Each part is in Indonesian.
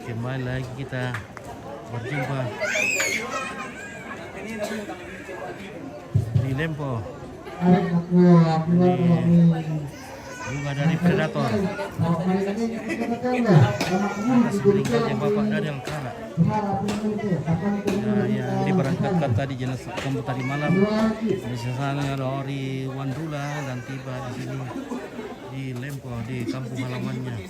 kembali lagi kita berjumpa di Lempo. Ini bunga dari predator atas meninggalnya Bapak Daniel Kara yang diberangkatkan tadi jenazah tadi malam di sana dari Wandula dan tiba di sini di Lempo di kampung halamannya.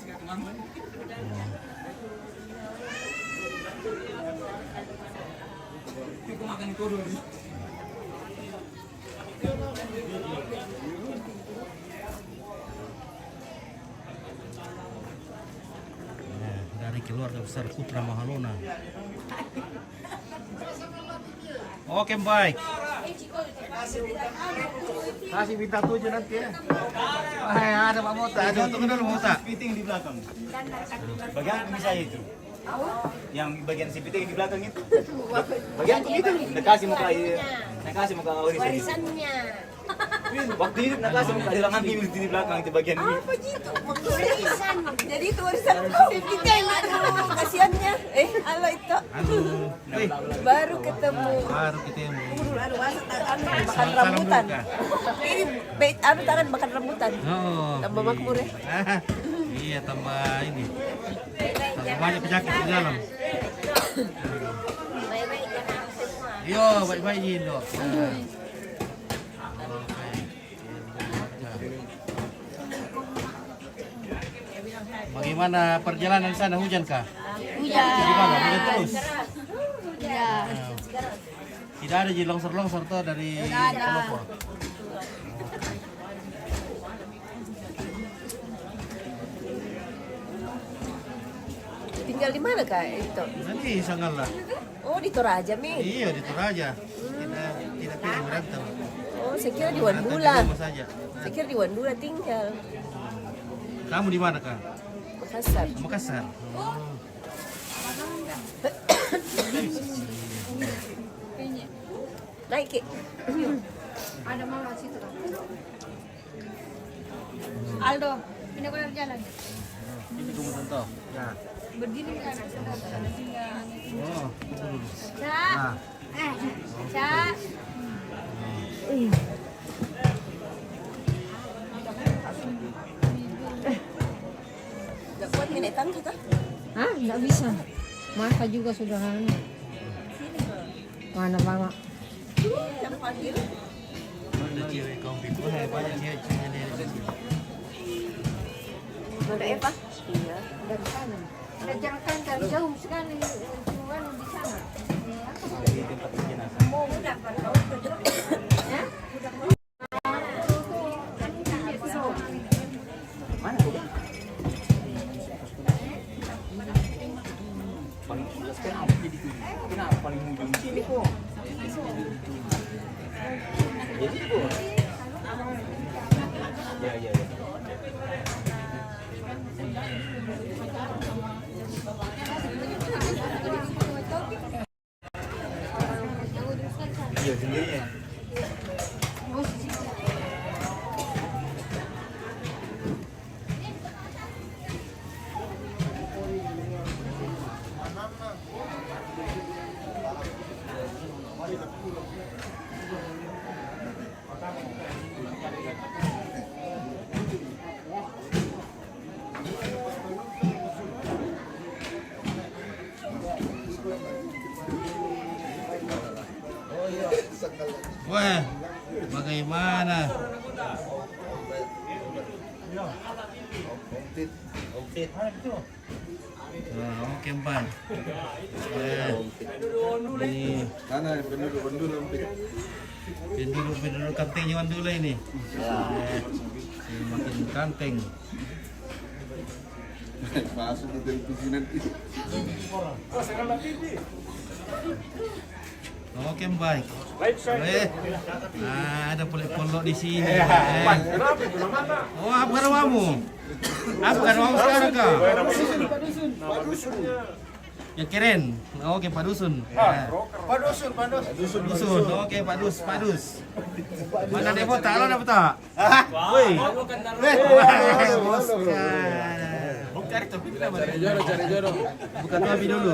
Dari keluarga besar Putra Mahalona. Oke, baik. Kasih bintang 7 nanti ya. Ada Pak Mota, ada untuk dulu Mota. Piting di belakang. Bagian bisa itu. Yang bagian si piting di belakang itu. Bagian itu. Nakasih muka warisannya. Waktu itu nakasih muka hilangan di belakang itu bagian ini. Apa gitu? Warisan. Jadi itu warisan piting. Aduh, kasihannya. Halo itu. Baru ketemu. Makan rambutan. Ini tangan makan rambutan. Tambah makmur ya. Iya, tambah ini. Tambah banyak penyakit di dalam. Baik-baik jangan semua. Yo, baik-baik Indo. Bagaimana perjalanan di sana, hujan kah? Hujan. Gimana? Hujan terus? Hujan. Tidak ada longsor-longsor tuh dari Palopo. Tinggal di mana kak itu? Nanti Sanggala. Oh di Toraja mi. Iya, di Toraja. Tidak pilih merantau. Oh saya kira di Merantau Wandula. di rumah saja. Saya kira di Wandula tinggal. Kamu di mana kak? Makassar. Makassar. Naik ke. Ada mama situ kan. Aldo, pindah ke jalan. Ini tunggu tentu. Ya. Berdiri kan ada tinggal. Oh. Cak. Cak. Gak kuat minat tangga kah? Hah? Nggak bisa. Masa juga sudah anu. Mana mama? Yang panggil. Ada cewek kaum pipu, banyak cewek-cewek di sini. Ada Eva? Iya. Dari sana. Ada jangkaan dari jauh sekali. Tuhan di sana. Di tempat jenazah. Mau udah pada ya? Mana tuh? Paling kenapa jadi tuh? Kenapa paling ujung sini kok? Jadi kok? Ya. Iya sendirinya. Wah, bagaimana? Oke, Pak. Ini penduduk kantengnya Wandula ini. Makin kanteng. Masuk di televisi nanti. Oke, baik. Ada pondok di sini. Oh, apa namamu? Apa namamu sekarang kak? Yang keren. Oke, Pak Dusun. Pak Dusun. Oke, Pak Dus. Mana demo tak? Lo dapat tak? Woi. Bos. Cari jodoh. Bukan babi dulu.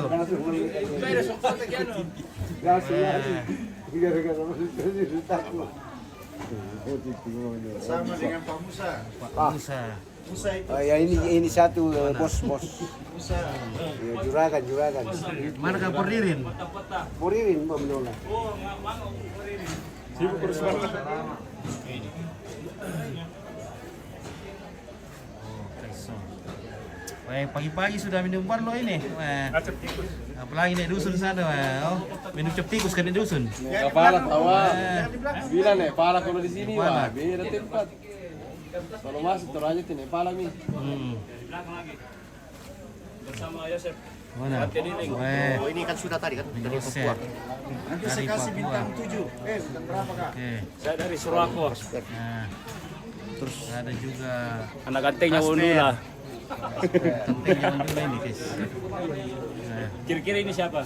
Sama dengan Pak Musa. Pak Musa. Musa itu. Oh, ya ini satu bos. Musa. Ya, juragan. Mana kau Puririn? Puririn Mbak menolak. Sibuk terus banget. Wah, pagi-pagi sudah minum barlo ini. Wah. Apalagi nih dusun sana. Wah. Oh, minum cep tikus kan di dusun. Kepala tawa. Bilang nih, pala kalau di sini wah, beda tempat. Kalau masuk terlanjut ini pala mi. Bersama Yosef. Mana? Wah. Oh, ini kan sudah tadi kan dari Papua. Nanti saya kasih bintang 7. Bintang berapa Kak? Oke. Saya dari Surako. Nah. Terus ada juga Anak gantengnya Wondula. penting yang dulu ini, guys. Nah. Kira-kira ini siapa?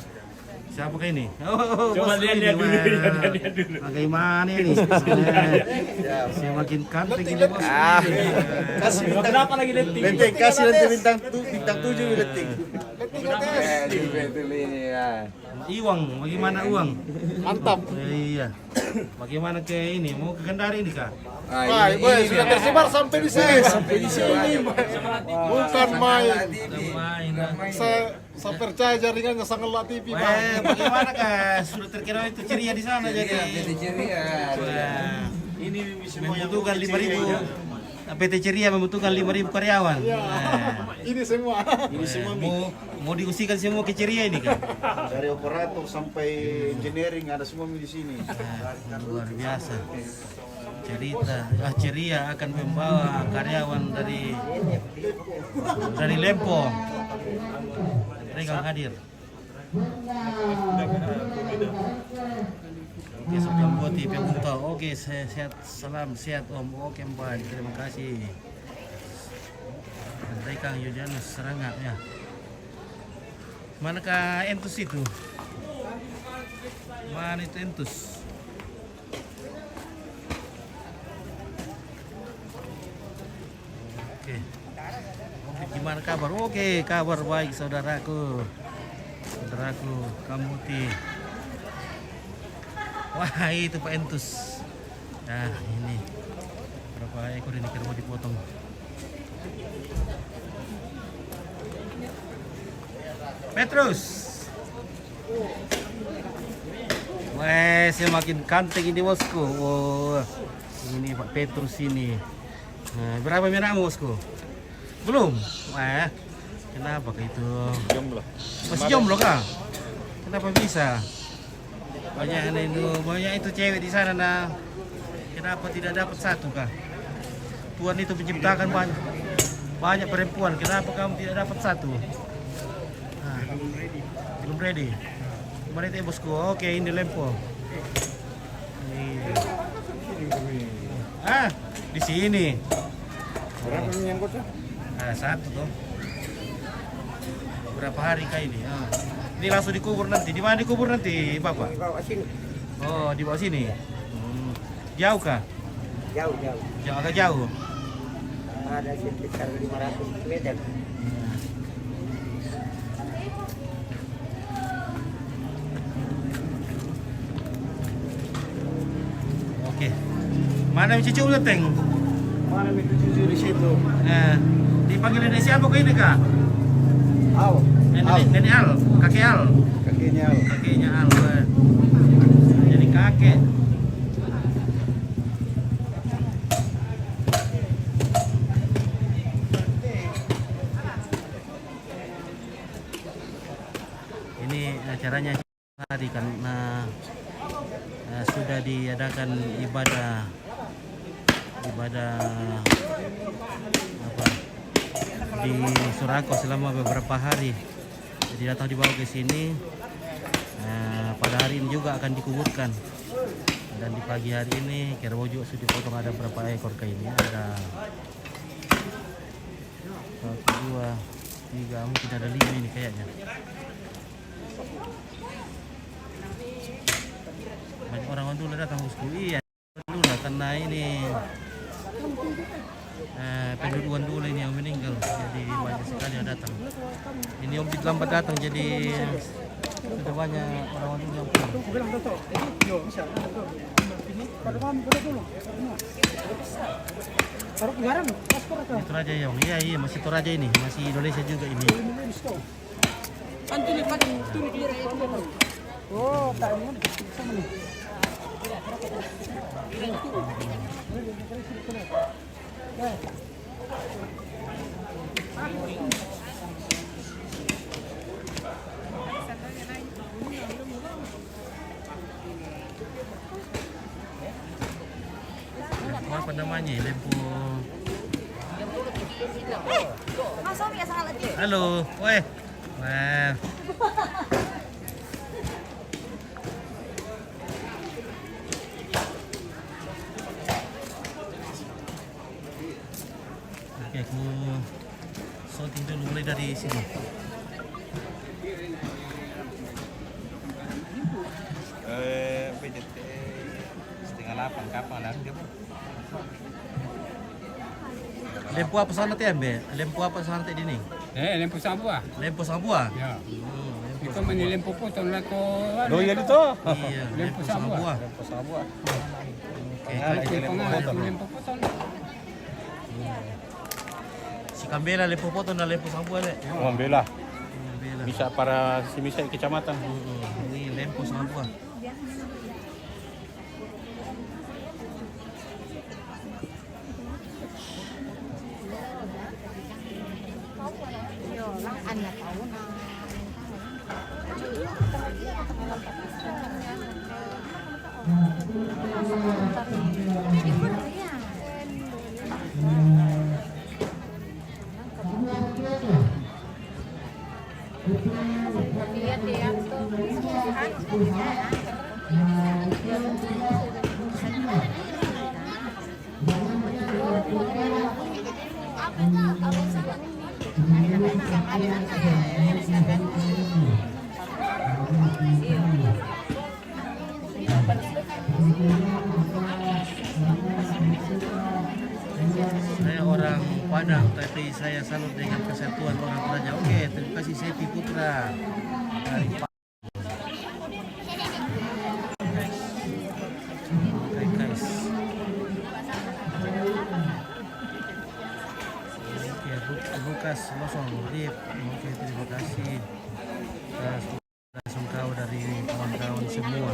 Siapa kayak ini? Oh, Coba bos lihat ini, dulu, wah. lihat dulu. Bagaimana ini? Semakin cantik ini bos. Kasih bintang. Kenapa lagi lenting? Benteng kasih nanti bintang 7 benteng. Betul ini ya. Iwang, bagaimana uang? Mantap. Iya. Bagaimana ke ini? Mau ke Kendari ini kak? Wah, sudah tersebar sampai di sini. Bukan main. Main. Saya percaya jaringannya sangatlah TV, Pak. Bagaimana kak? Sudah terkira itu ceria di sana jadi. Wah. Ini semua yang Membutuhkan 5.000. PT Ceria membutuhkan 5.000 karyawan. Nah. Ini semua. Mau diusikan semua ke Ceria ini kan? Dari operator sampai engineering ada semua di sini. Nah, luar biasa. Ceria akan membawa karyawan dari Lempong. Mereka hadir. Oke, sebelum buat TV Bunta. Oke, sehat, salam sehat Om. Oke, baik, terima kasih. Mereka Yojanus Serangga ya. Manakah Entus itu? Mana itu Entus? Oke. Gimana kabar? Oke, kabar baik saudaraku. Kamuti. Wah, itu Pak Entus. Nah, ini berapa ekor ini mau dipotong? Petrus. Wah, semakin cantik ini bosku. Oh, ini Pak Petrus ini. Nah, berapa merahmu bosku? Belum? Wah, kenapa itu? Jomblo. Masih jomblo kah? Kenapa bisa? Banyak itu cewek di sana nah. Kenapa tidak dapat satu kah? Tuhan itu menciptakan banyak perempuan. Kenapa kamu tidak dapat satu? Nah, belum ready. Kemana itu bosku? Oke, ini Lempo. Di sini. Berapa menyangkutnya? Nah, satu tuh. Berapa hari kah ini? Ini langsung dikubur nanti. Di mana dikubur nanti, Bapak? Di bawah sini. Oh, di bawah sini. Jauh kah? Jauh. Agak jauh. Ada sekitar 500 meter. Oke. Mana cucu udah teng? Mana itu cucu di situ? Dipanggil nenek siapa kok ini kak? Al. Nenek Al, kakek Al. Kakinya Al. Kakeknya Al. Jadi kakek. Ini acaranya tadi karena sudah diadakan ibadah di Surako selama beberapa hari. Jadi datang dibawa ke sini. Pada hari ini juga akan dikuburkan. Dan di pagi hari ini kerbau juga sudah dipotong. Ada berapa ekor kayak ini? Ada 1, 2, 3, mungkin ada 5 ini kayaknya. Banyak orang dulu datang bosku. Iya, dulu karena ini pendudukan dulu ini yang meninggal, jadi banyak sekali yang datang. Ini Om Bit lambat datang, jadi sudah banyak orang yang pulang. Itu Raja yang, iya masih Toraja ini, masih Indonesia juga ini. Apa namanya? Lempo. Halo, weh. Nah. Oke, aku sorting dulu mulai dari sini. PJT setengah 8 kapan lah dia? Lempo apa sana teh ambe? Lempo apa sana teh dini? Lempo sabua. Lempo Sabua. Ya. Lempo Ito man ni lempo po ton la ko. Oh iya itu. Iya, Lempo Sabua. Lempo Sabua. Oke, Ay, kaji ko nga lempo po ton. si Kambela Lempo Poto na Lempo Sabua le. Oh, bela. Kambela. Bisa para simisay kecamatan. Ini Lempo Sabua. Anak tahu na. Dia Saya orang Padang, tapi saya salut dengan kesatuan orang Toraja. Oke, terima kasih Sepi Putra dari Padang. Oke, guys. Oke, Lukas Losong, Rip. Oke, terima kasih. Langsung kau dari kawan-kawan semua.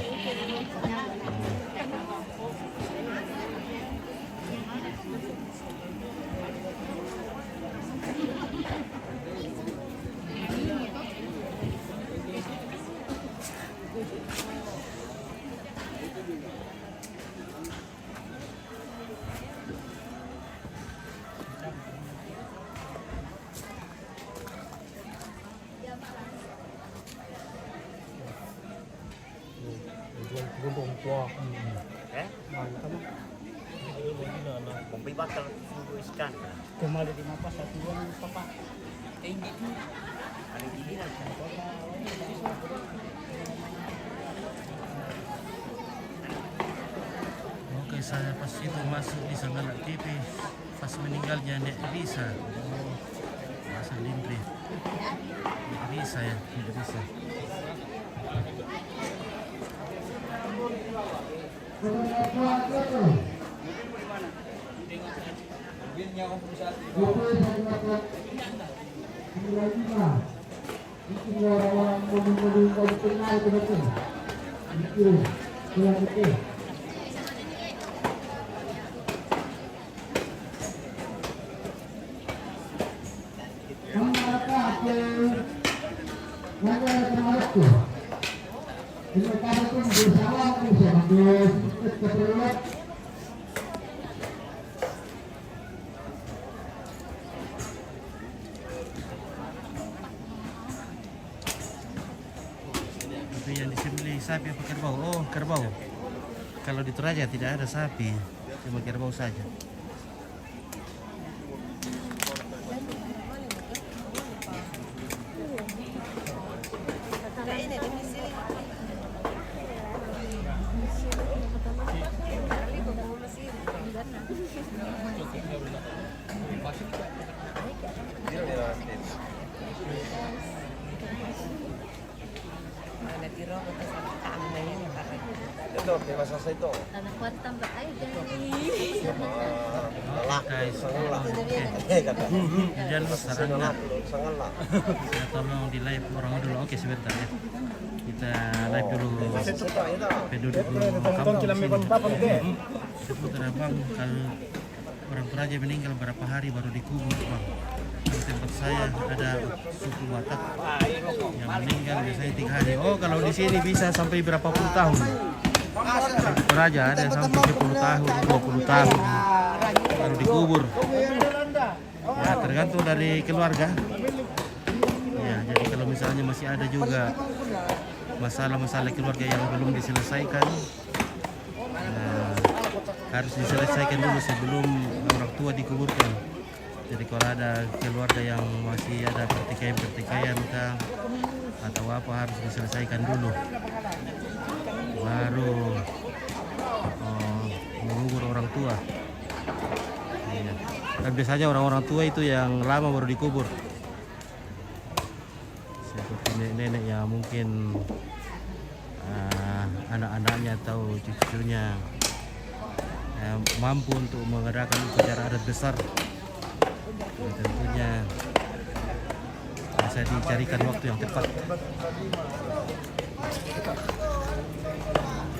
Bumbi bakal ikan. Kemana di mapa satu bulan papa. Oke, saya pas itu masuk di Sangalak TV, pas meninggalnya Nek Risa. Masa Limpri. Nek Risa ya, Nek Risa. Tapi yang disembelih sapi apa kerbau? Oh, kerbau. Kalau di Toraja tidak ada sapi, cuma kerbau saja. Ito, dewasa sa ito. Tanah kuat tambah aja. Guys, hujan besar enggak? Saya tolong di live orang dulu. Oke, sebentar ya. Kita live dulu. Penduduk kampung sini. Seputar bang, kalau orang Toraja meninggal berapa hari baru dikubur bang. Di tempat saya ada suku Batak yang meninggal biasanya 3 hari. Oh, kalau di sini bisa sampai berapa puluh tahun. Toraja ada sampai 10 tahun, 20 tahun baru dikubur. Ya, tergantung dari keluarga. Ya, jadi kalau misalnya masih ada juga masalah-masalah keluarga yang belum diselesaikan, harus diselesaikan dulu sebelum orang tua dikuburkan. Jadi kalau ada keluarga yang masih ada pertikaian atau apa harus diselesaikan dulu, baru mengubur orang tua. Iya. Dan biasanya orang-orang tua itu yang lama baru dikubur. Seperti nenek-nenek yang mungkin anak-anaknya atau cucunya mampu untuk mengadakan upacara adat besar. Ya, tentunya bisa dicarikan waktu yang tepat.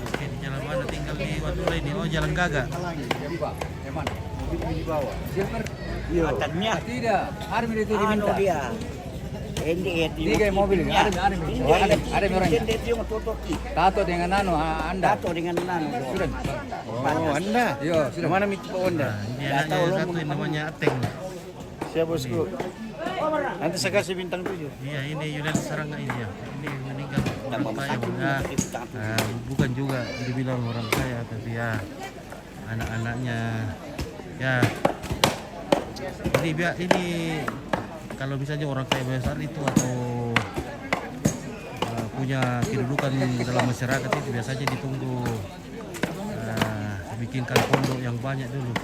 Oke, di jalan mana tinggal di Wadula ini? Oh, Jalan Gaga. Atasnya Tidak, ada itu anu dia. Ini Tiga mobil, ada orang. Tato dengan Anda. Tato dengan nano. Sudah. Oh, Anda. Iya, sudah. Mana miti Pak Onda? Nah, ini anaknya satu yang namanya Ateng. Siap bosku. Nanti saya kasih bintang 7. Iya, ini Yulian Sarangga ini ya. Ini meninggal orang kaya. Bukan juga dibilang orang kaya, tapi ya anak-anaknya ya. Ini kalau misalnya orang kaya besar itu atau punya kedudukan dalam masyarakat itu biasanya ditunggu bikinkan pondok yang banyak dulu.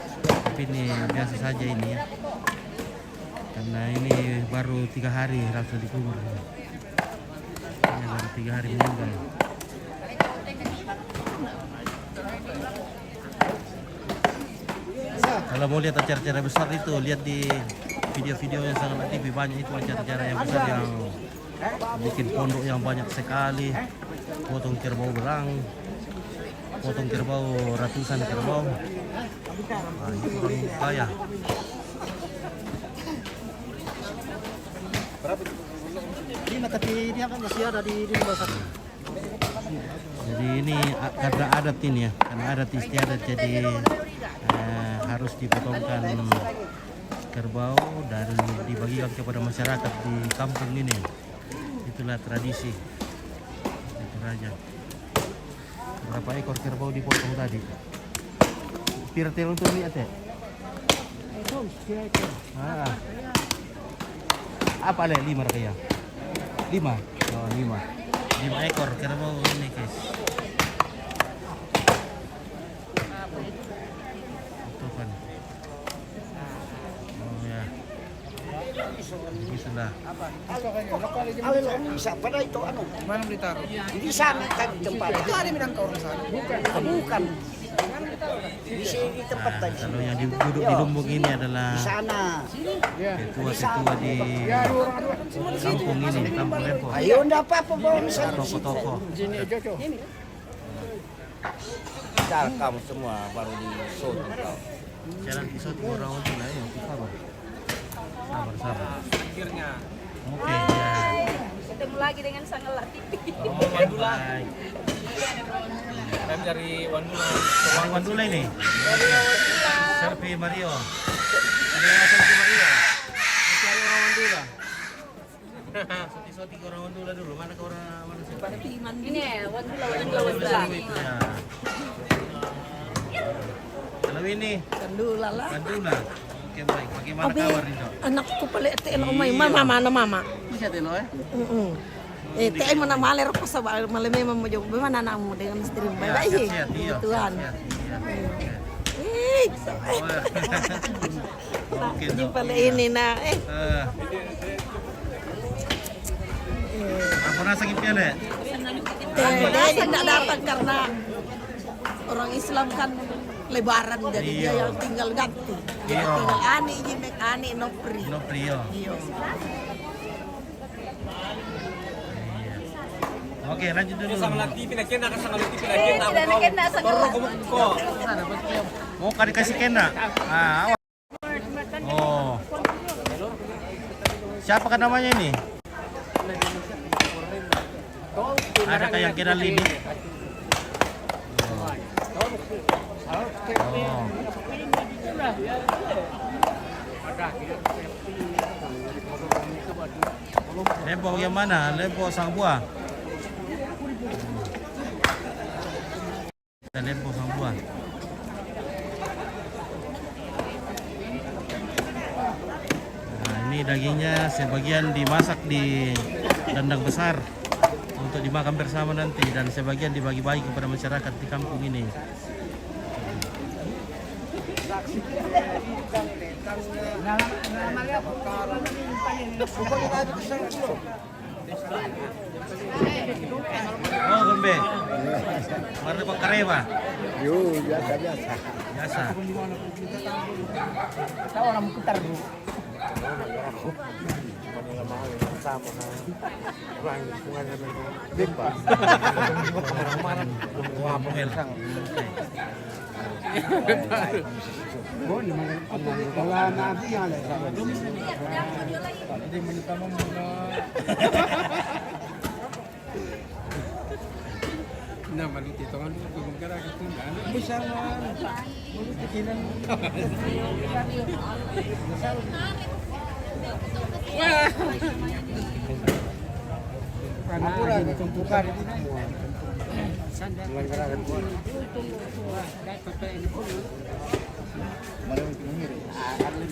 Tapi ini biasa saja ini ya. Karena ini baru 3 hari langsung dikubur. Ini baru 3 hari meninggal. Kalau mau lihat acara-acara besar itu, lihat di video-video yang sangat TV, banyak itu acara-acara yang besar yang bikin pondok yang banyak sekali, potong kerbau belang, potong kerbau ratusan kerbau. Nah, itu orang kaya. Lima tapi dia kan masih ada di bawah satu. Jadi ini karena adat ini ya, karena adat istiadat jadi harus dipotongkan kerbau dan dibagikan kepada masyarakat di kampung ini. Itulah tradisi. Itu aja. Berapa ekor kerbau dipotong tadi? Pirtil untuk lihat ya? Apa le 5 rakaya? 5? Oh 5 ekor kerbau ini guys. Tutupan. Oh ya. Begitulah. Bisa pada itu anu. Mana ditaruh? Di sana kan tempat. Itu ada minang kau sana. Bukan. Di sini tempat tadi. Kalau yang duduk di lumbung ini adalah Di sana. ketua-ketua di kampung ini, di kampung Lepo. Ayo enggak apa-apa bawa misalnya. Toko-toko. Kamu semua baru di sono kau. Jalan pisau tuh orang itu lah ya, sabar. Sabar. Oke ya. Ketemu lagi dengan Sanggala TV. Baik. Kami dari Wandula. Dari Wandula ini. Selfie Mario. Ada yang selfie Mario. Cari orang Wandula. Soti-soti ke orang Wandula dulu. Mana ke orang mana sih? Ini ya, Wandula. Ya. Kalau ini Wandula lah. Wandula. Oke baik. Bagaimana kabar ini dok? Anakku pala ete umay mama. Bisa telo ya? Ete mo na maler ko sa malame mo jog ba na mo dengan istri mo ba Sehat-sehat, iya. Tuhan. Sehat-sehat, iya. Oke Ini dok. pala ini na Apa nasa ngimpian ya? Dia tidak dapat karena orang Islam kan lebaran jadi dia yang tinggal ganti. Jadi Iya. tinggal ani jimek ani nopri. No prio. Iya. Oke, lanjut dulu. Tidak kena sangat. Mau kali kasih kena. Ah, awas. Oh. Siapa kan namanya ini? Ada kayak yang kenal ini. Oh. Lempo yang mana? Lempo sang buah. Ada lempo sang buah. Nah, ini dagingnya sebagian dimasak di dandang besar untuk dimakan bersama nanti dan sebagian dibagi-bagi kepada masyarakat di kampung ini. Oh, Gombe. Warna Pak Kareva. Yo, biasa. Biasa. Tahu orang putar dulu. Ngomel.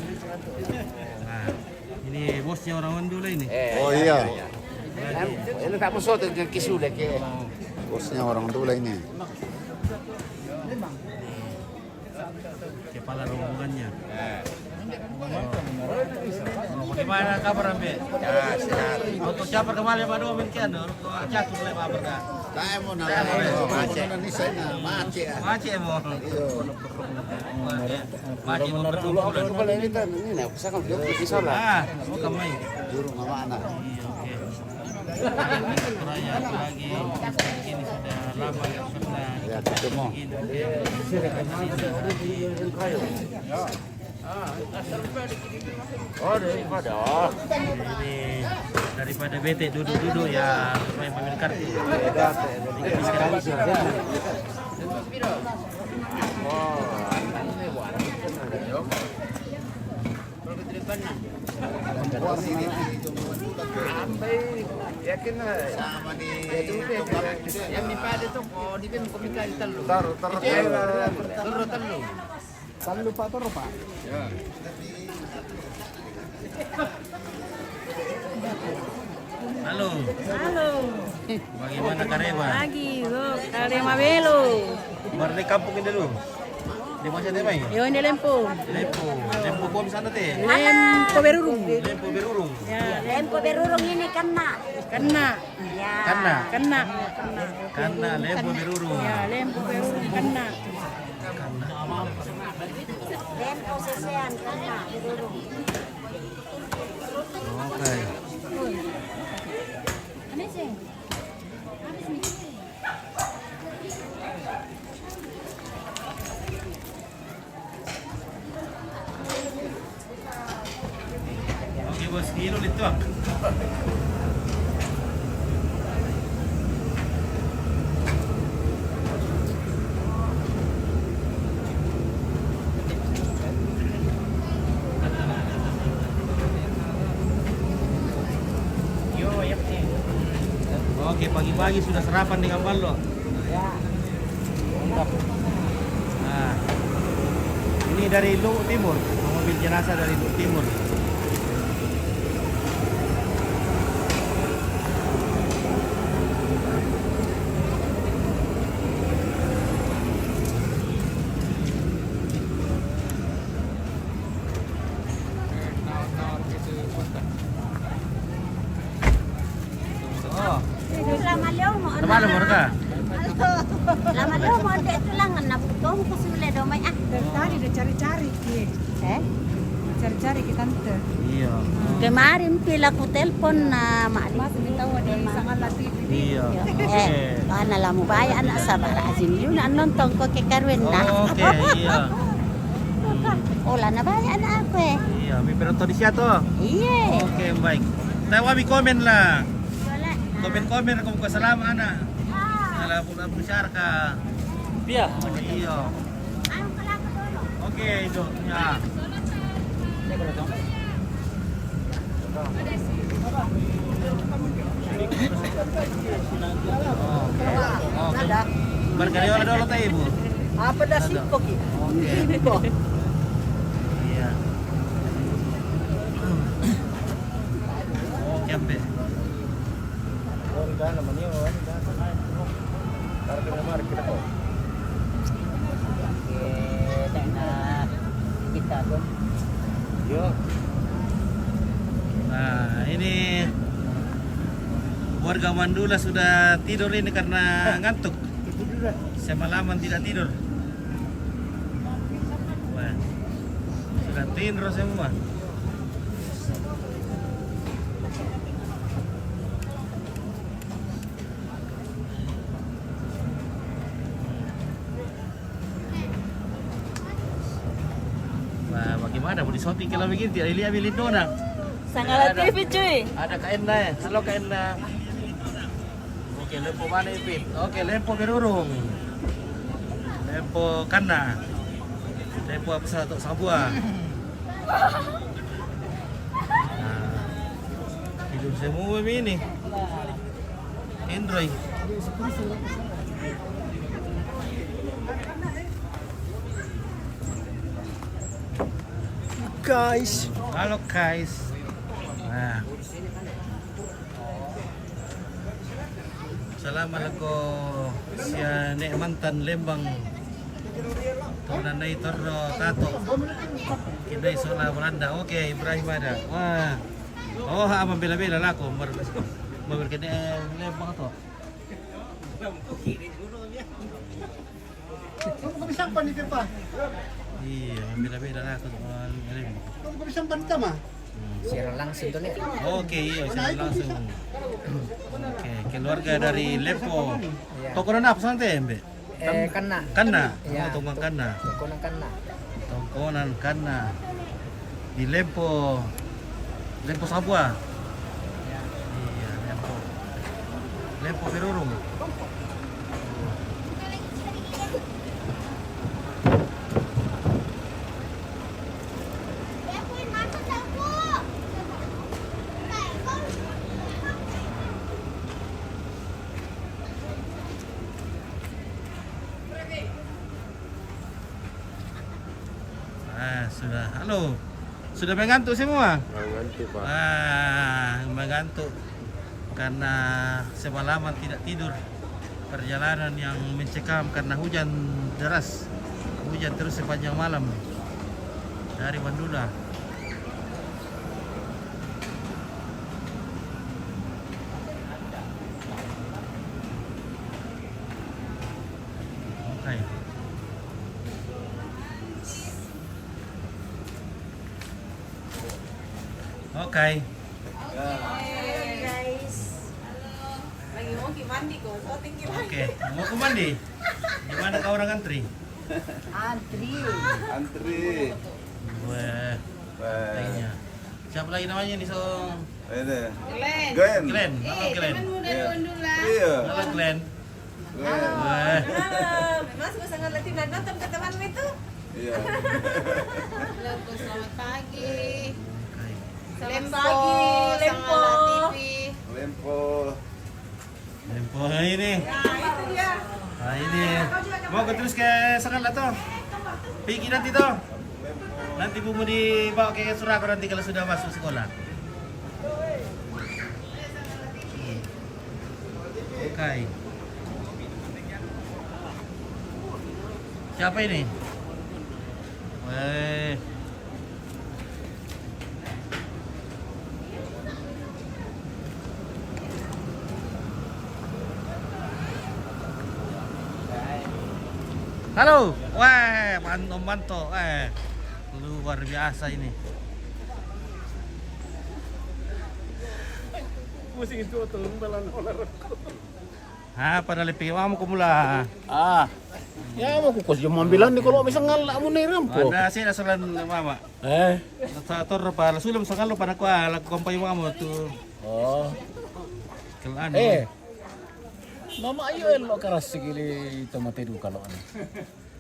Nah, ini bosnya orang Mandula ini. Oh iya, Ini tak musuh dengan kisule ke. bosnya orang Dula ini. Kepala rombongannya. Oh, bagaimana kabar Ambe? Ya, sehat. Untuk campur kembali Pak Domin kian, catur mulai Pak Berda. Saya mau nanya, ini saya mati ya. Macet mo. Macet mo berbulan. Ini kan ini nak usah kan dia pisau lah. Ah, mau kamay. Juru mana? Oke. Raya lagi ini sudah lama sudah Ya, ketemu. Oh, daripada. Ini daripada bete duduk-duduk ya main kartu. Yakin na. Sama di Yang di pada tu ko di pin ko mikay talo. taruh Talo talo. Talo pa taro pa. Halo, Halo. bagaimana Kareva? Lagi, kali Mabelo. Baru di kampung ini dulu. Di mana dia main? Yo ini Lempo. Lempo bom sana teh. Lempo berurung. Lempo berurung. Ya, Lempo berurung ini kena. Kena. Ya. Karena Kena. karena lempo berurung. Ya, Lempo berurung kena. Lempo sesean kena berurung. Oke. Oke bos, kilo itu. Oke, pagi-pagi sudah sarapan dengan ballo. Nah, ini dari Luhuk Timur, mobil jenazah dari Luhuk Timur. Oh, lama leo mo. Lama mo ka? Lama leo mo ada itu lang nabutong ko sila daw may Dari tadi udah cari-cari Ki. Cari-cari ke tante. Iya. Kemarin pila ko telepon na maalis. Mas bitaw di Sangala TV. Iya. Ana lah mo baya anak sabar azim yun na nonton ko kay Karwen na. Oke, iya. Ola na baya anak ako eh. Iya, mi pero to di siya to. Iya. Oke, baik. Tawa mi komen lah. Komen-komen ako ko salamat ana. Ala po na share ka. Iya. Iya. Oke, itu. Ya. Nada. Barkayo ada ulo tayo, Ibu. Apa dah simpo Ki? Oke. Simpo. Iya. Oke, Ambe. Nah, ini warga Mandula sudah tidur ini karena ngantuk. Semalaman tidak tidur. Wah, sudah tidur semua. Wah, bagaimana mau di-shopping kalau begini? Tidak lihat milih dona. Sangala TV cuy. Ada Kaenna ya. Halo Kaenna. Oke, lempo mana Ipit? Oke, lempo berurung. Lempo Kanna. Lempo apa satu Sabua. Nah, hidup semua ini. Android. Guys. Halo guys. Nah. Salamat ako siya nek mantan Lembang. Nanay Torro Tato. Kinay Sola Belanda. Oke, Ibrahim ada. Wah. Oh, ha mabila-bila lako. Mabirkan Lembang to. Kung kumisampan ni pa. Iya, mabila-bila lako Lembang. Kung kumisampan ka ma. Share langsung tuh nih. Oke, iya, saya langsung. Oke, keluarga dari Lepo. Toko na apa santai, Mbak? Kena. Kanna. Iya. Oh, Tongkang Kanna. Konon kena. Tongkonan Kanna. Di Lepo. Lepo Sabua. Iya, Lepo. Lepo Berurung. Sudah. Halo. Sudah mengantuk semua? Ngantuk Pak. Mengantuk karena semalaman tidak tidur. Perjalanan yang mencekam karena hujan deras. Hujan terus sepanjang malam dari Mandula. Oke. Oke. Guys. Lagi mau mandi kok. So tinggi lagi. Oke. Mau ke mandi? Gimana kau orang antri? Antri. Antri. Wah, Wah. kayaknya. Siapa lagi namanya nih, Song? Ini. Glenn. Glenn. Halo Glenn. Iya. Halo Glenn. Glenn. Wah. Mas gue sangat letih dan nonton ke temanmu itu. Iya. Selamat pagi. Oke. Selamat Lempo, pagi, Lempo. Sangala TV. Lempo. Lempo ini. Nah itu dia. Nah ini. Mau ke terus ke Sangala toh? Pergi nanti toh? Nanti Bu mau dibawa ke Surakarta nanti kalau sudah masuk sekolah. Oke. Siapa ini? Weh. Halo. Wah, manto. Luar biasa ini. Pusing itu tulung balan olar. Pada lebih mau kumula. Ya mau kukus jam 9 di kalau bisa ngalak mo na rampo. Ada sih nasalan mama. Tor para sulam sakalo pada kuah lagu kompay mo tu. Oh. Kelan. Mama ayo elo karas sigili tomate du kalau ano.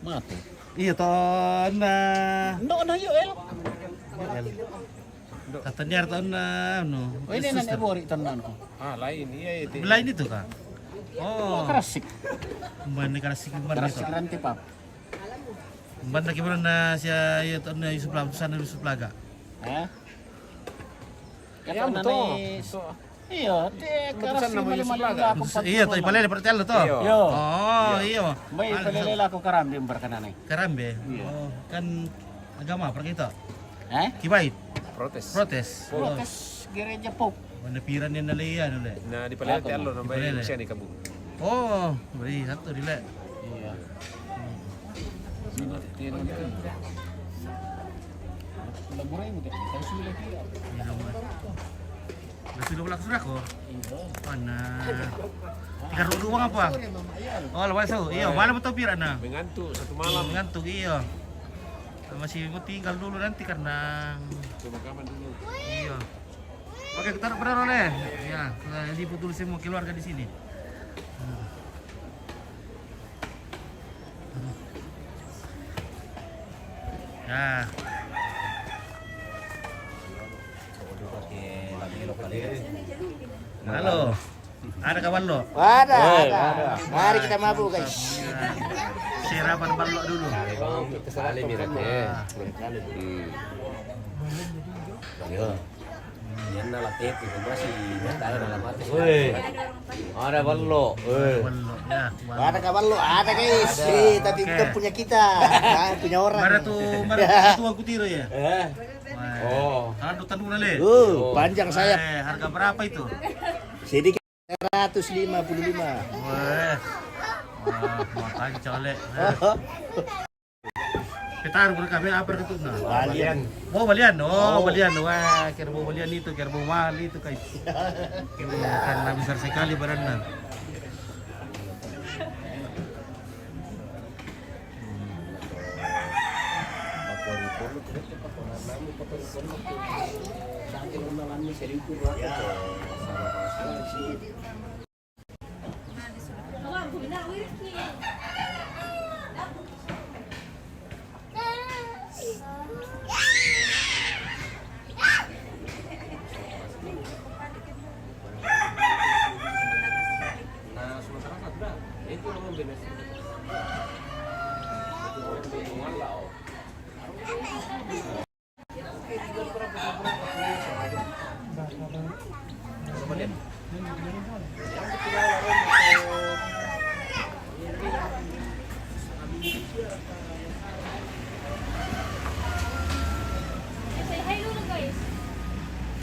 Mate. Iya to na. Ndo na yo el. Katanya tahun no. Oh ini nan ebori tanan ko. Lain iya itu. Belain itu kah? Oh, Karasik. kembali karasik kembali itu. Karasik ranti pa. Kembali lagi mana na siya ya tahun na Yusuf Laga, sana Yusuf Laga. Kaya mo to. Iya, karasik mali-mali ako pa. Iya, to ipalele pertel to. Yo. Oh, iya. May palilila ko karambi barkananay. Karambe. Oh, kan agama pergi itu. Kibait. Protes. Protes. Protes gereja po. Mana piran yang nalian ulit. Nah di Palembang telo na may Palembang. siya ni kabu. Oh, beri satu dile. Iya. Laboray mo dito. Tayo sila kaya. Sudah belak sudah kok. Mana? Tiga ruang apa? Oh, lepas tahu. Iya, malam betul piran na. Mengantuk satu malam. Ngantuk iya. Masih mau tinggal dulu nanti karena Pemakaman dulu. iya. Oke, kita taruh oleh. Ya, jadi betul semua keluarga di sini. Ya. Halo. Ada kawan lo? Ada. Mari kita mabuk guys. Serapan balok dulu. Kesalahan miratnya. Yo. Yan na latit itu masih tayo na lamat. Ada ballo. Balok ya. Ada kawan lo, ada guys. Tapi Oke. bukan punya kita, punya orang. Mana tuh aku tiro ya? Oh. Kalau tanu le. Panjang sayap. Harga berapa itu? Sedikit 155. Wah. Makanya cale. Kita harus berkabel apa itu nah? Balian. Oh, balian. Oh, balian. Wah, kira mau balian itu, kira mau mahal itu guys. Karena besar sekali badannya.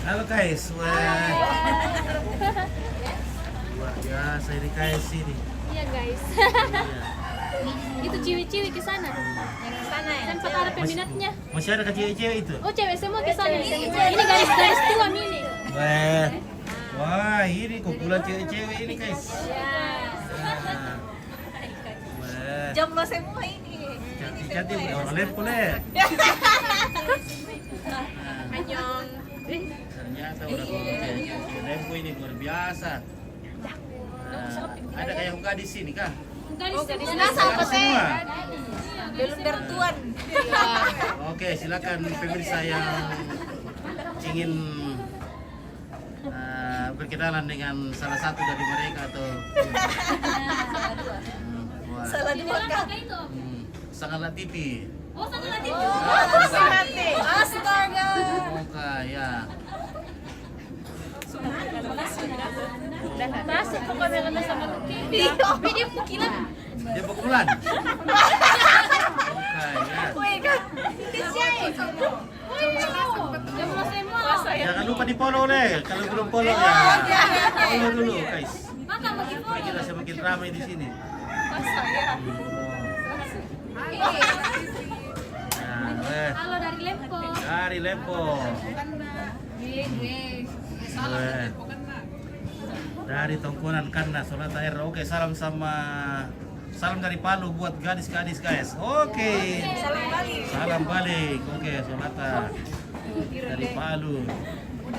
Halo guys, wah. Luar biasa ini guys ini. Iya guys. Itu ciwi-ciwi ke sana. Yang sana ya. Tempat ada peminatnya. Masih ada cewek-cewek itu? Oh cewek semua ke sana. Ini garis-garis tua mini. Wah. Wah, ini kumpulan cewek-cewek ini guys. Wah. Jomblo semua ini. Cantik boleh boleh. Anyong. Ternyata udah Rempo ini luar biasa. Ada kayak muka di sini kah? Semua. Belum bertuan. Oke, silakan pemirsa yang ingin berkenalan dengan salah satu dari mereka atau Salah dua kak. Sangatlah TV. Oh sana nanti. Astaga. Oke, ya. Masuk pokoknya kena sama Luki. Video mukilan. Dia pukulan. Oke, ya. Wih kak. Jomblo semua. Jangan lupa di follow deh. Kalau belum follow ya, follow dulu guys. Maka bagi Supaya kita semakin ramai di sini. Nah, Halo dari Lempo. dari Lempo. Weh. Dari Tongkonan Kanna, Solata R. Oke, salam dari Palu buat gadis-gadis guys. Oke. Salam balik. Salam balik. Oke, Solata dari Palu.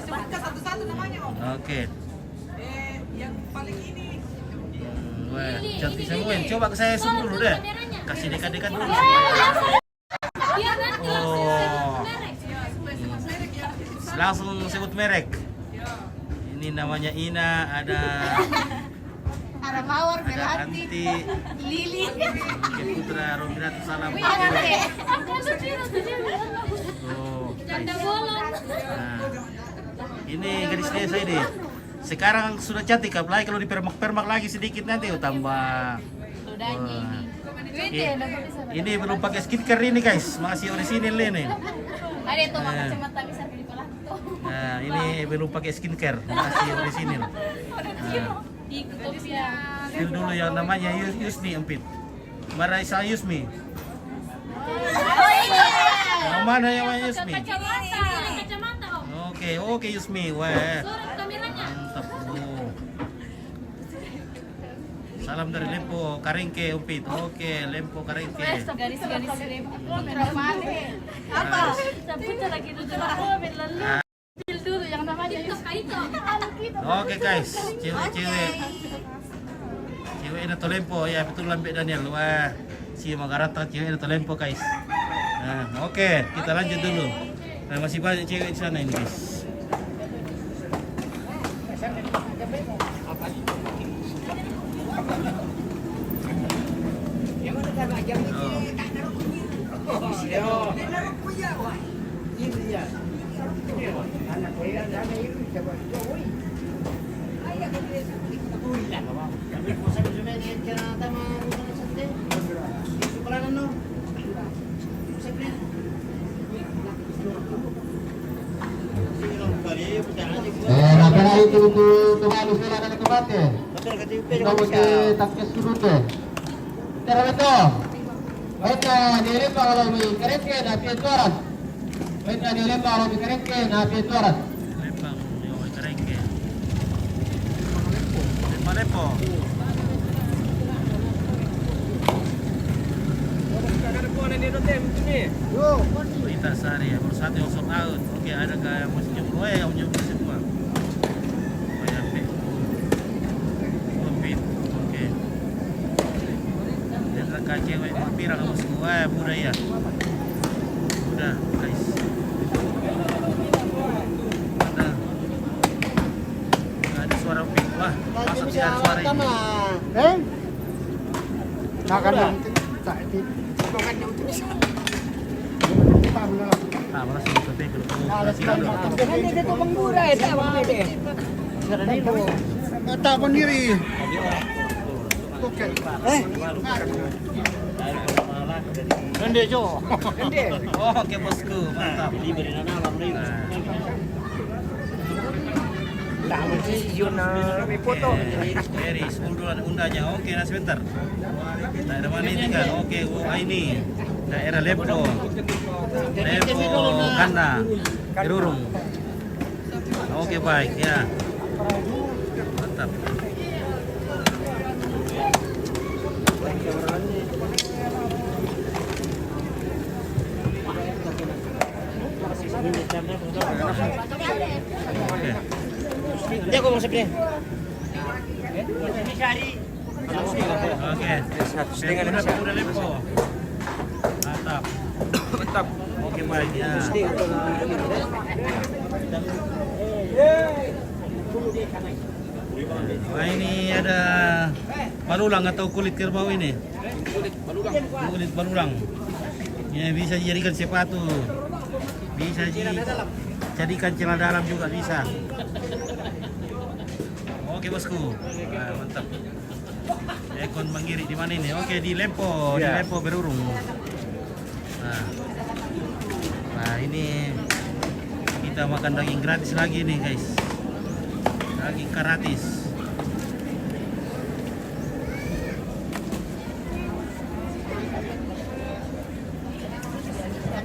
Satu-satu namanya Om. Oke. Yang paling ini. Wah, cantik semua. Coba saya zoom dulu deh. Kasih dekat-dekat dulu. Biar nanti Oh. merek. Langsung sebut merek. Ini namanya Ina, ada Mawar, ada Anti, Lili. Putra, Rominatu, salam. Oh, Canda guys. bolong. Nah, ini gadis desa ini. Sekarang sudah cantik, apalagi kalau dipermak-permak lagi sedikit nanti tambah. Wah. Ini belum pakai skincare ini guys, masih orisinil ini. Ada itu mama kacamata bisa beli pala. Nah, ini belum pakai skincare, masih orisinil. Nah, Di Kutopia. feel dulu yang namanya Yusmi Empit. Marisa Yusmi. Yang mana yang namanya Yusmi? Kacamata Om. Oke Yusmi. Wah. Surat kameranya. Mantap. Oh. Salam dari Lempo, Karengke, Upit. Oke, Lempo, Karengke. Garis-garis Apa? Sabutnya lagi dulu lalu. Ambil dulu yang namanya itu. Oke guys, cewek-cewek. Cewek ini to Lempo, ya betul Lambek Daniel. Wah, si Magarata cewek ini to Lempo guys. Nah, oke, kita lanjut dulu. Nah, masih banyak cewek di sana ini guys. Nakala itu kembali silakan kembali. Nomor ke takis surute. Terbeto. Baiklah, dilempa kalau mi kerengke napi tuarat. Baiklah, dilempa kalau mi kerengke napi tuarat. Lempang, yo Karengke. Lempo. Berita sehari ya, baru satu yang sold out. Oke, ada yang masih jomblo ya, yang jomblo semua. Bayar Kompit, oke. Dan rekan cewek pirang kamu semua, budaya. Udah, guys. Ada suara pink, wah, masa tidak ada suara ini? Ah, malah sih itu teh kalau masih ada. Hindi dito panggura eh, tama pwede. Tapon diri. Hindi jo. Hindi. Oh, oke bosku, mantap. Nah, Tama sih yun na may foto. Eris, undanya. Oke, nah sebentar. Daerah mana ini kan? Oke, ini daerah Lempo. Lempo, Kanna, Gerurung. Oke, baik ya. Mantap. Oke. Hindi ako masakli. Oke. Udah Lempo. Mantap. Mantap. Oke, baik ya. Wah, ini ada balulang atau kulit kerbau ini. Kulit balulang. Ya, bisa dijadikan sepatu. Bisa dijadikan celana dalam juga bisa. Oke bosku. Nah, mantap. Ekon Manggiri di mana ini? Oke, di Lempo, di Lempo Berurung. Nah, ini kita makan daging gratis lagi nih guys. Daging karatis.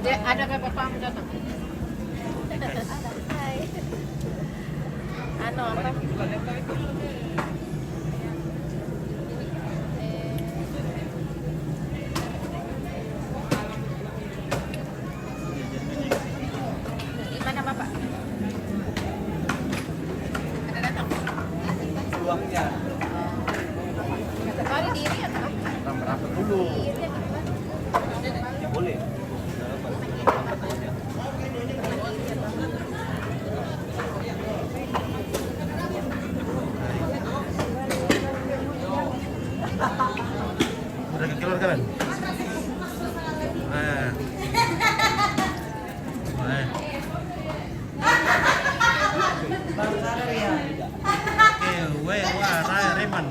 Ada kakak kamu datang. Ano apa? Di mana Bapak? Ada datang. Uangnya. Kali diri atau? Berapa dulu? Boleh. Udah keluar kan? Nah. Nah. Oke, Reman.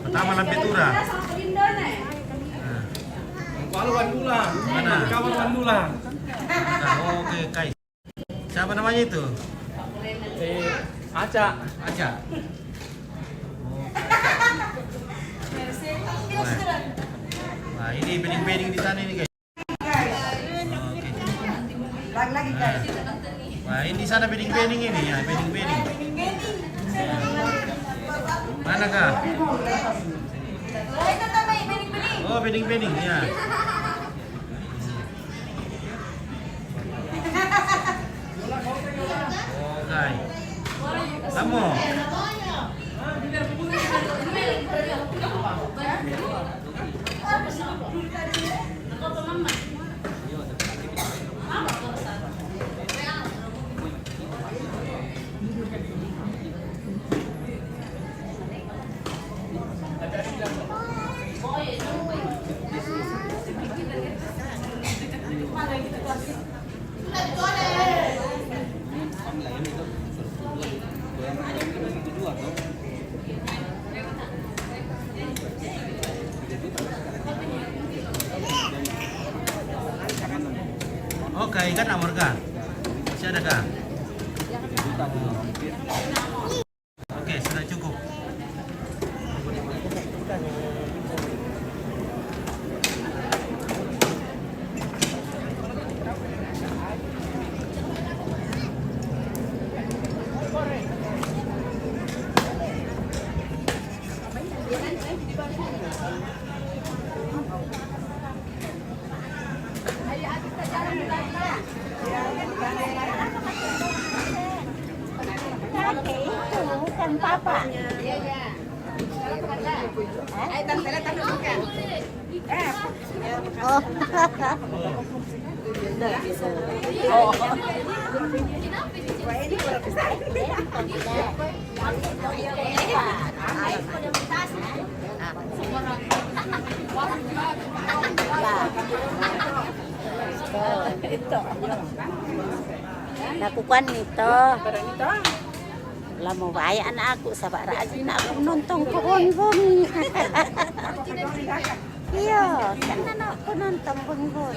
Pertama Lampetura. Palu Wandulang. Mana? Kawan Wandulang. Nah, oke, Kai. Siapa namanya itu? Aca. Aja. Nah, ini bening-bening di sana ini, guys. Oke. Lagi guys. Nah, ini di sana bening-bening ini ya, bening-bening. Mana kah? Oh, bening-bening ya. Oke. Kamu. Oke, ikan amor kah? Masih ada kah? Oke, sudah cukup. Bukan papa. Oh. Ito. Nakukuan nito. Lamo bayaan aku sa rajin aku nonton bonbon. Iya, kan aku nonton bonbon.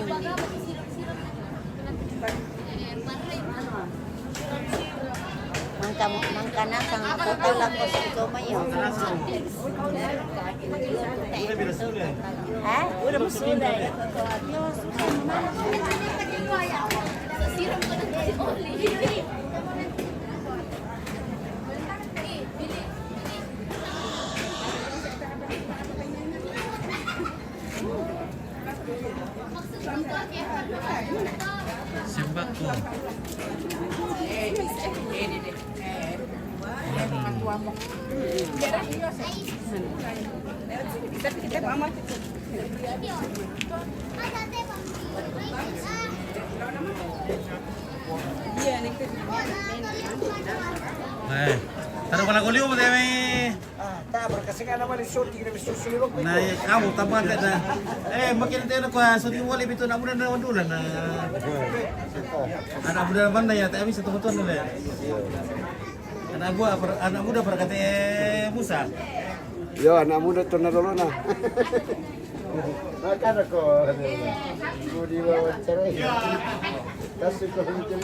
Mangka na sang total ako sa kumayo. Ha? Udah musudah. Sembako. Taruh pala kuliu mo tayo Tabar kasi nga naman yung shooting na susunod. na kamu tamuan ka na. Makin tayo na kwa so di wali bito na muna na wandulan na. Anak muda banda ya, tapi satu tuan dulu ya. Anak muda berkata Musa. Yo, anak muda tuh dulu na. Makan ako. Mau diwawancara. Kasih ko bincang.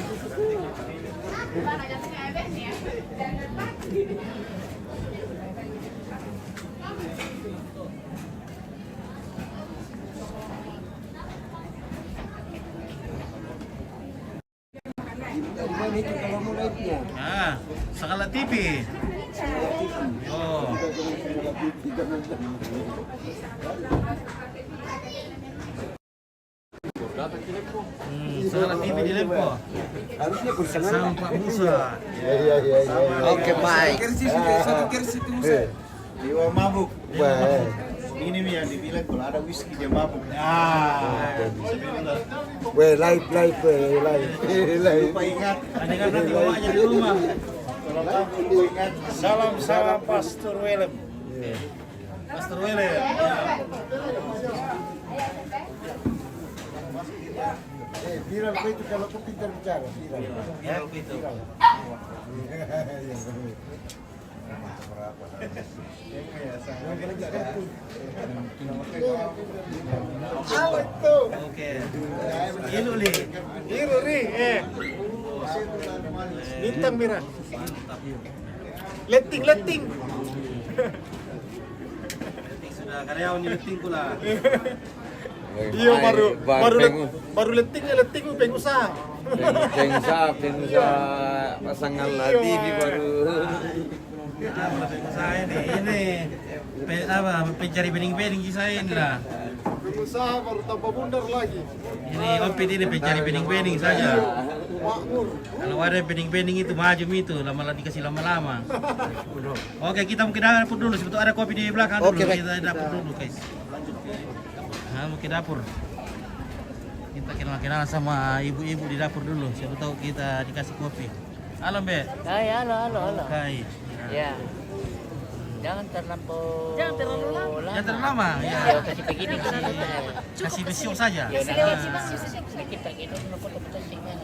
Ah, Sakala TV. Oh. Sakala TV di Lempo. Harusnya kursi Sama Pak Musa. Iya. Oke, baik. Dewa mabuk. Ini nih yang dibilang kalau ada whisky dia mabuk. Live. Lupa ingat. Ada kan nanti bawanya di rumah. Kalau kamu lupa ingat. Salam sama Pastor Willem. Pastor Willem. Viral itu kalau kau pintar bicara. Viral. Ya, begitu. Oke. Iluli. Bintang merah. Letting. Sudah karyawan di letting pula. Iya baru letting pengusaha. Pengusaha pasangan lah TV baru. Saya ini pencari bening-bening saya ini lah. Pengusaha baru tambah bundar lagi. Ini opit ini pencari bening-bening saja. Kalau ada bening-bening itu maju itu lama-lama dikasih lama-lama. Oke, kita mungkin dapur dulu. Sebetulnya ada kopi di belakang dulu. Kita dapur dulu, guys. Nah, mau ke dapur. Kita kenalan sama ibu-ibu di dapur dulu. Siapa tahu kita dikasih kopi. Halo, Mbak. Hai, halo. Hai. Ya. Jangan terlalu lama. Jangan terlalu lama. Ya. Kasih begini Kasih besiok saja. kita gitu foto-foto tinggal.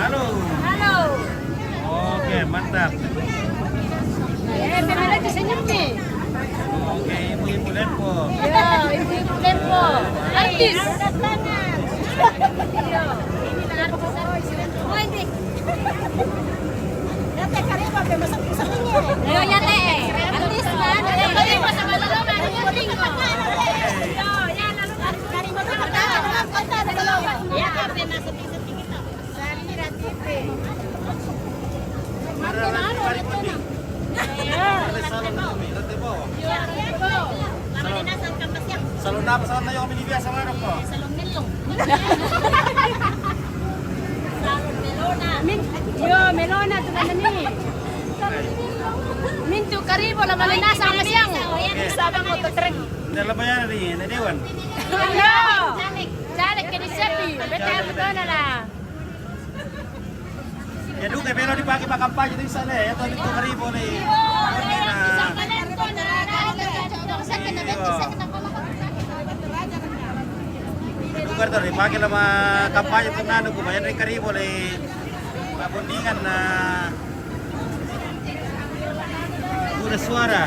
Halo. Oke, mantap. Pemela disenyum nih. Oke, ibu-ibu Lempo. Ya, ibu-ibu Lempo. Artis. Ayo ya teh, artis kan? Tadi pas sama lo baru tinggal. Yo, ya lalu dari motor kota dari lo. Ya, karena sepi-sepi kita. Sari TV. Mati mana itu nih? Salon dapat salon tayo kami biasa mana po? Salon melong. Salon melona. Yo, melona tu kan ni. Mintu karibo la malinasa ang siyang. Sabang mo to trek. Dalam bayan ni, na dewan. Yo. Janek ke disepi. Betul betul na. Ya duga pero dipakai pa kampanye din sana eh. Ito dito karibo ni. Lugar to dipakai lama kampanye to nano ko bayan ni karibo ni mabundingan na una suara.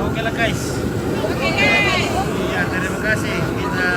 Oke lah guys. Oke guys. Iya, terima kasih. Kita